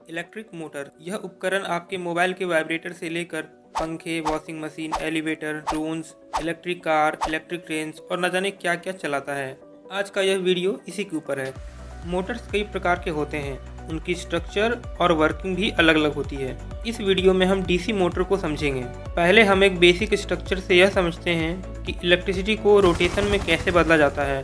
Electric motor यह उपकरण आपके मोबाइल के वाइब्रेटर से लेकर पंखे, washing machine, elevator, drones, electric car, electric trains और न जाने क्या क्या चलाता है। आज का यह वीडियो इसी के ऊपर है। मोटर्स कई प्रकार के होते हैं, उनकी स्ट्रक्चर और वर्किंग भी अलग अलग होती है। इस वीडियो में हम डीसी मोटर को समझेंगे। पहले हम एक बेसिक स्ट्रक्चर से यह समझते हैं कि इलेक्ट्रिसिटी को रोटेशन में कैसे बदला जाता है।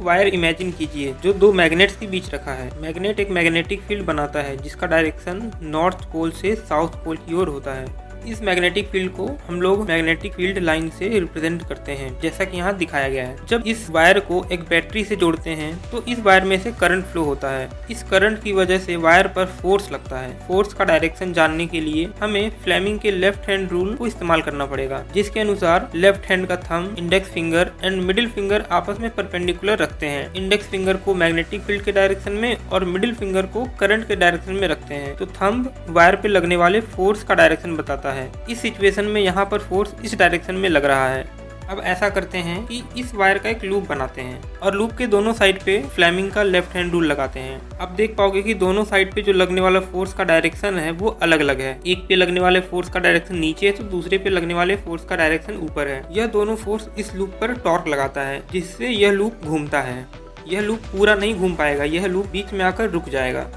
वायर इमेजिन कीजिए जो दो मैग्नेट्स के बीच रखा है। मैग्नेट एक मैग्नेटिक फील्ड बनाता है जिसका डायरेक्शन नॉर्थ पोल से साउथ पोल की ओर होता है। इस मैग्नेटिक फील्ड को हम लोग मैग्नेटिक फील्ड लाइन से रिप्रेजेंट करते हैं, जैसा कि यहाँ दिखाया गया है। जब इस वायर को एक बैटरी से जोड़ते हैं तो इस वायर में से करंट फ्लो होता है। इस करंट की वजह से वायर पर फोर्स लगता है। फोर्स का डायरेक्शन जानने के लिए हमें फ्लेमिंग के लेफ्ट हैंड रूल को इस्तेमाल करना पड़ेगा, जिसके अनुसार लेफ्ट हैंड का thumb, index finger and middle finger आपस में परपेंडिकुलर रखते हैं। इंडेक्स फिंगर को मैग्नेटिक फील्ड के डायरेक्शन में और मिडिल फिंगर को करंट के डायरेक्शन में रखते हैं। तो थंब वायर पे लगने वाले फोर्स का डायरेक्शन बताता है। इस सिचुएशन में यहाँ पर फोर्स इस डायरेक्शन में लग रहा है। अब ऐसा करते हैं कि इस वायर का एक लूप बनाते हैं और लूप के दोनों साइड पे फ्लेमिंग का लेफ्ट हैंड रूल लगाते हैं। अब देख पाओगे कि दोनों साइड पे जो लगने वाला फोर्स का डायरेक्शन है वो अलग अलग है। एक पे लगने वाले फोर्स का डायरेक्शन नीचे है तो दूसरे पे लगने वाले फोर्स का डायरेक्शन ऊपर है। यह दोनों फोर्स इस लूप पर टॉर्क लगाता है, जिससे यह लूप घूमता है। यह लूप पूरा नहीं घूम पाएगा, यह लूप बीच में आकर रुक जाएगा।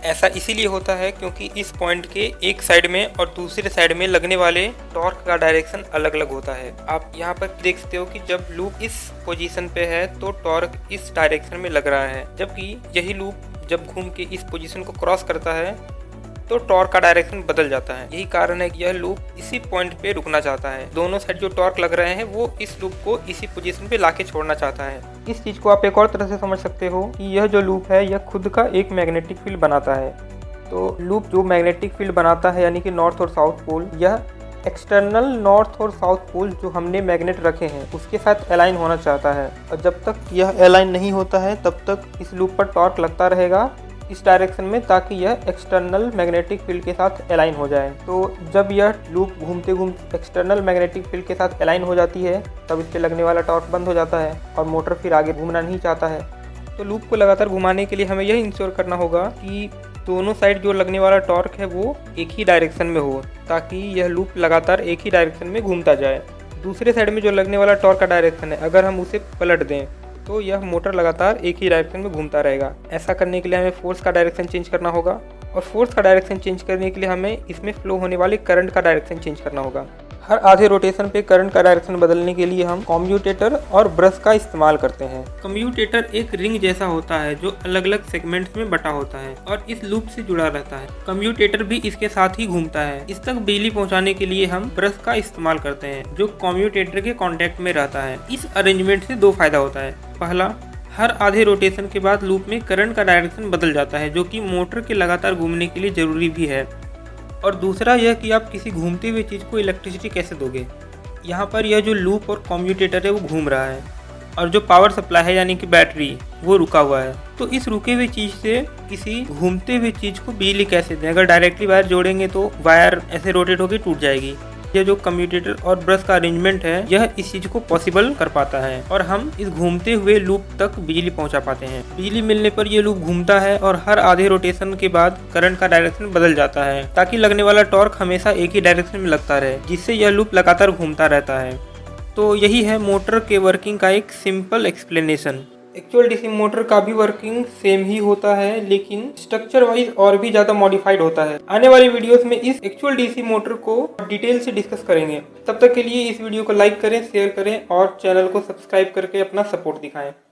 ऐसा इसीलिए होता है क्योंकि इस पॉइंट के एक साइड में और दूसरे साइड में लगने वाले टॉर्क का डायरेक्शन अलग अलग होता है। आप यहाँ पर देख सकते हो कि जब लूप इस पोजीशन पे है तो टॉर्क इस डायरेक्शन में लग रहा है, जबकि यही लूप जब घूम के इस पोजीशन को क्रॉस करता है तो टॉर्क का डायरेक्शन बदल जाता है। यही कारण है कि यह लूप इसी पॉइंट पे रुकना चाहता है। दोनों साइड जो टॉर्क लग रहे हैं वो इस लूप को इसी पोजीशन पे लाके छोड़ना चाहता है। इस चीज को आप एक और तरह से समझ सकते हो कि यह जो लूप है यह खुद का एक मैग्नेटिक फील्ड बनाता है। तो लूप जो मैग्नेटिक फील्ड बनाता है यानी कि नॉर्थ और साउथ पोल, यह एक्सटर्नल नॉर्थ और साउथ पोल जो हमने मैग्नेट रखे हैं उसके साथ अलाइन होना चाहता है। और जब तक यह अलाइन नहीं होता है तब तक इस लूप पर टॉर्क लगता रहेगा इस डायरेक्शन में, ताकि यह एक्सटर्नल मैग्नेटिक फील्ड के साथ अलाइन हो जाए। तो जब यह लूप घूमते घूमते एक्सटर्नल मैग्नेटिक फील्ड के साथ अलाइन हो जाती है तब इस पे लगने वाला टॉर्क बंद हो जाता है और मोटर फिर आगे घूमना नहीं चाहता है। तो लूप को लगातार घुमाने के लिए हमें यह इंश्योर करना होगा कि दोनों साइड जो लगने वाला टॉर्क है वो एक ही डायरेक्शन में हो, ताकि यह लूप लगातार एक ही डायरेक्शन में घूमता जाए। दूसरे साइड में जो लगने वाला टॉर्क का डायरेक्शन है, अगर हम उसे पलट दें तो यह मोटर लगातार एक ही डायरेक्शन में घूमता रहेगा। ऐसा करने के लिए हमें फोर्स का डायरेक्शन चेंज करना होगा और फोर्स का डायरेक्शन चेंज करने के लिए हमें इसमें फ्लो होने वाले करंट का डायरेक्शन चेंज करना होगा। हर आधे रोटेशन पे करंट का डायरेक्शन बदलने के लिए हम कम्यूटेटर और ब्रश का इस्तेमाल करते हैं। कम्यूटेटर एक रिंग जैसा होता है जो अलग अलग सेगमेंट्स में बटा होता है और इस लूप से जुड़ा रहता है। कम्यूटेटर भी इसके साथ ही घूमता है। इस तक बिजली पहुंचाने के लिए हम ब्रश का इस्तेमाल करते हैं जो कम्यूटेटर के कॉन्टेक्ट में रहता है। इस अरेंजमेंट से दो फायदा होता है। पहला, हर आधे रोटेशन के बाद लूप में करंट का डायरेक्शन बदल जाता है, जो कि मोटर के लगातार घूमने के लिए जरूरी भी है। और दूसरा यह कि आप किसी घूमती हुई चीज़ को इलेक्ट्रिसिटी कैसे दोगे। यहाँ पर यह जो लूप और कम्यूटेटर है वो घूम रहा है और जो पावर सप्लाई है यानी कि बैटरी वो रुका हुआ है। तो इस रुके हुई चीज़ से किसी घूमते हुए चीज़ को बिजली कैसे दें। अगर डायरेक्टली वायर जोड़ेंगे तो वायर ऐसे रोटेट होकर टूट जाएगी। यह जो कम्यूटेटर और ब्रश का अरेंजमेंट है यह इस चीज को पॉसिबल कर पाता है और हम इस घूमते हुए लूप तक बिजली पहुंचा पाते हैं। बिजली मिलने पर यह लूप घूमता है और हर आधे रोटेशन के बाद करंट का डायरेक्शन बदल जाता है, ताकि लगने वाला टॉर्क हमेशा एक ही डायरेक्शन में लगता रहे, जिससे यह लूप लगातार घूमता रहता है। तो यही है मोटर के वर्किंग का एक simple explanation. Actual DC motor का भी वर्किंग सेम ही होता है, लेकिन स्ट्रक्चर वाइज और भी ज़्यादा मॉडिफाइड होता है। आने वाली वीडियोस में इस एक्चुअल डीसी मोटर को डिटेल से डिस्कस करेंगे। तब तक के लिए इस वीडियो को लाइक करें, शेयर करें और चैनल को सब्सक्राइब करके अपना सपोर्ट दिखाएं।